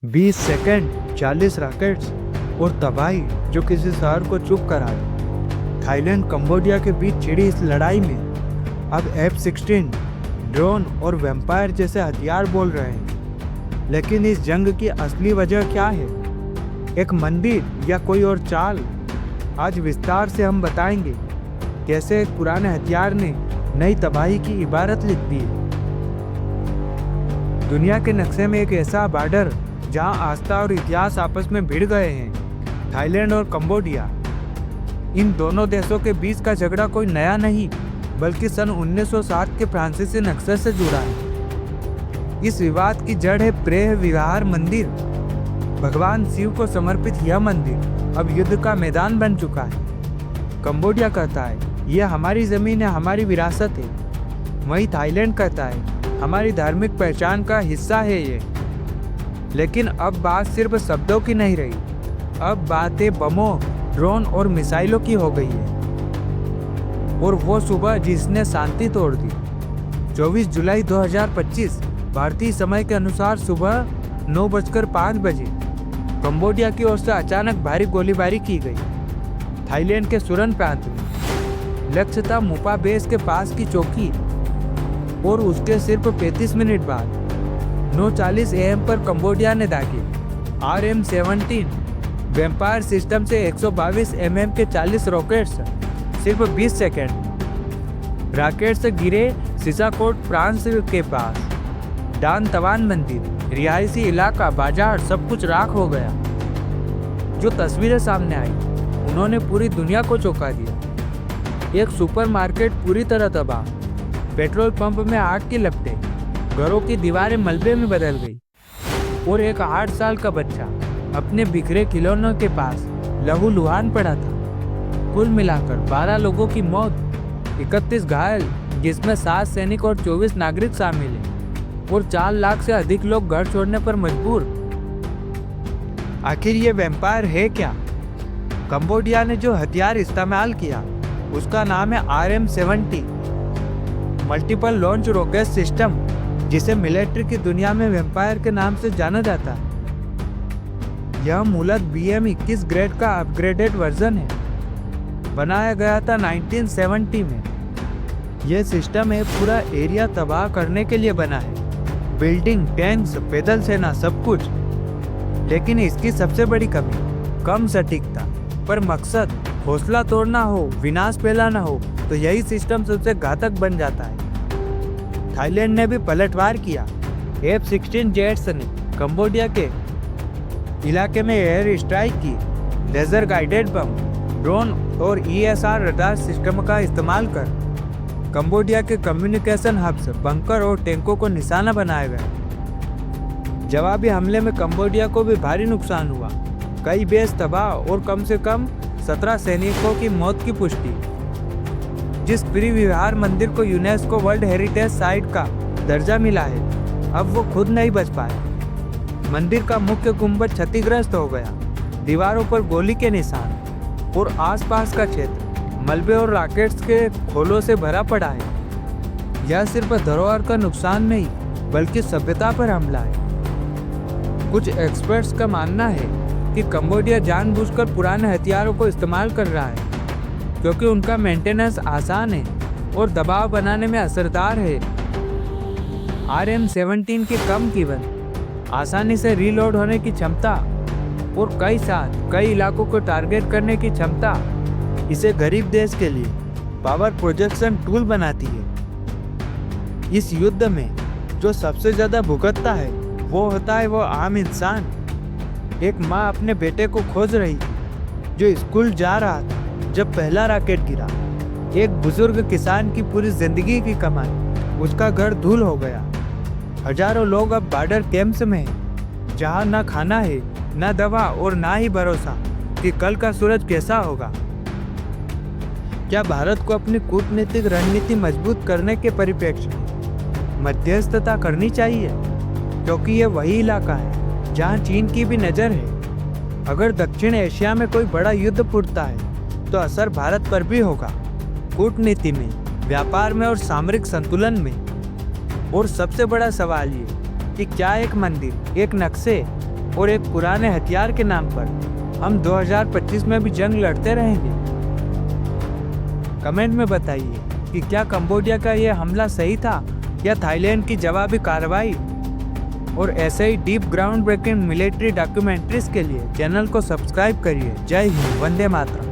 20 second, 40 rockets और तबाही जो किसी शहर को चुप करा दे। थाईलैंड कंबोडिया के बीच छिड़ी इस लड़ाई में अब F-16, ड्रोन और वैम्पायर जैसे हथियार बोल रहे हैं। लेकिन इस जंग की असली वजह क्या है? एक मंदिर या कोई और चाल? आज विस्तार से हम बताएंगे कैसे एक पुराने हथियार ने नई तबाही की इबारत लिख दी है। दुनिया के नक्शे में एक ऐसा बॉर्डर जहां आस्था और इतिहास आपस में भिड़ गए हैं। थाईलैंड और कंबोडिया, इन दोनों देशों के बीच का झगड़ा कोई नया नहीं बल्कि सन 1960 के फ्रांसीसी नक्शे से जुड़ा है। इस विवाद की जड़ है प्रेह विहार मंदिर। भगवान शिव को समर्पित यह मंदिर अब युद्ध का मैदान बन चुका है। कंबोडिया कहता है यह हमारी जमीन है, हमारी विरासत है। वहीं थाईलैंड कहता है हमारी धार्मिक पहचान का हिस्सा है ये। लेकिन अब बात सिर्फ शब्दों की नहीं रही, अब बातें बमों, ड्रोन और मिसाइलों की हो गई है। और वो सुबह जिसने शांति तोड़ दी। 24 जुलाई 2025 भारतीय समय के अनुसार सुबह 9:05 कंबोडिया की ओर से अचानक भारी गोलीबारी की गई। थाईलैंड के सुरन प्रांत में लक्ष्य था मुपा बेस के पास की चौकी। और उसके सिर्फ 35 मिनट बाद 9:40 AM पर कंबोडिया ने दागे RM-17 वैम्पायर सिस्टम से 122 mm के 40 रॉकेट्स सिर्फ 20 सेकेंड। रॉकेट्स गिरे सिसाकोट फ्रांस के पास। डान तवान मंदिर, रिहायशी इलाका, बाजार सब कुछ राख हो गया। जो तस्वीरें सामने आई उन्होंने पूरी दुनिया को चौंका दिया। एक सुपरमार्केट पूरी तरह तबाह, पेट्रोल पंप में आग की लपटें, घरों की दीवारें मलबे में बदल गई और एक 8 साल का बच्चा अपने बिखरे खिलौनों के पास लहूलुहान पड़ा था। कुल मिलाकर 12 लोगों की मौत, 31 घायल जिसमें 7 सैनिक और 24 नागरिक शामिल हैं और 4 लाख से अधिक लोग घर छोड़ने पर मजबूर। आखिर ये वैम्पायर है क्या? कंबोडिया ने जो हथियार इस्तेमाल किया उसका नाम है RM-70 multiple launch rocket system, जिसे मिलिट्री की दुनिया में वैम्पायर के नाम से जाना जाता है। यह मूलतः BM-21 ग्रेड का अपग्रेडेड वर्जन है। बनाया गया था 1970 में। यह सिस्टम है पूरा एरिया तबाह करने के लिए बना है, बिल्डिंग, टैंक्स, पैदल सेना, सब कुछ। लेकिन इसकी सबसे बड़ी कमी कम सटीकता। पर मकसद हौसला तोड़ना हो, विनाश फैलाना हो तो यही सिस्टम सबसे घातक बन जाता है। थाईलैंड ने भी पलटवार किया। F-16 जेट्स ने कंबोडिया के इलाके में एयर स्ट्राइक की। लेजर गाइडेड बम, ड्रोन और ESR रडार सिस्टम का इस्तेमाल कर कंबोडिया के कम्युनिकेशन हब्स, बंकर और टैंकों को निशाना बनाया गया। जवाबी हमले में कंबोडिया को भी भारी नुकसान हुआ। कई बेस तबाह और कम से कम 17 सैनिकों की मौत की पुष्टि। जिस प्री विहार मंदिर को यूनेस्को वर्ल्ड हेरिटेज साइट का दर्जा मिला है, अब वो खुद नहीं बच पाया। मंदिर का मुख्य गुंबद क्षतिग्रस्त हो गया, दीवारों पर गोली के निशान और आसपास का क्षेत्र मलबे और रॉकेट्स के खोलों से भरा पड़ा है। यह सिर्फ धरोहर का नुकसान नहीं बल्कि सभ्यता पर हमला है। कुछ एक्सपर्ट्स का मानना है कि कंबोडिया जानबूझकर पुराने हथियारों को इस्तेमाल कर रहा है क्योंकि उनका मेंटेनेंस आसान है और दबाव बनाने में असरदार है। RM-17 की कम कीमत, आसानी से रीलोड होने की क्षमता और कई इलाकों को टारगेट करने की क्षमता इसे गरीब देश के लिए पावर प्रोजेक्शन टूल बनाती है। इस युद्ध में जो सबसे ज्यादा भुगतता है वो होता है वो आम इंसान। एक माँ अपने बेटे को खोज रही थी जो स्कूल जा रहा था जब पहला रॉकेट गिरा। एक बुजुर्ग किसान की पूरी जिंदगी की कमाई, उसका घर धूल हो गया। हजारों लोग अब बॉर्डर कैंप्स में हैं जहां ना खाना है, ना दवा और ना ही भरोसा कि कल का सूरज कैसा होगा। क्या भारत को अपनी कूटनीतिक रणनीति मजबूत करने के परिप्रेक्ष्य में मध्यस्थता करनी चाहिए? क्योंकि ये वही इलाका है जहां चीन की भी नज़र है। अगर दक्षिण एशिया में कोई बड़ा युद्ध फूटता है तो असर भारत पर भी होगा, कूटनीति में, व्यापार में और सामरिक संतुलन में। और सबसे बड़ा सवाल ये कि क्या एक मंदिर, एक नक्शे और एक पुराने हथियार के नाम पर हम 2025 में भी जंग लड़ते रहेंगे। कमेंट में बताइए कि क्या कंबोडिया का यह हमला सही था या थाईलैंड की जवाबी कार्रवाई। और ऐसे ही deep groundbreaking military documentaries के लिए चैनल को सब्सक्राइब करिए। जय हिंद, वंदे मातरम।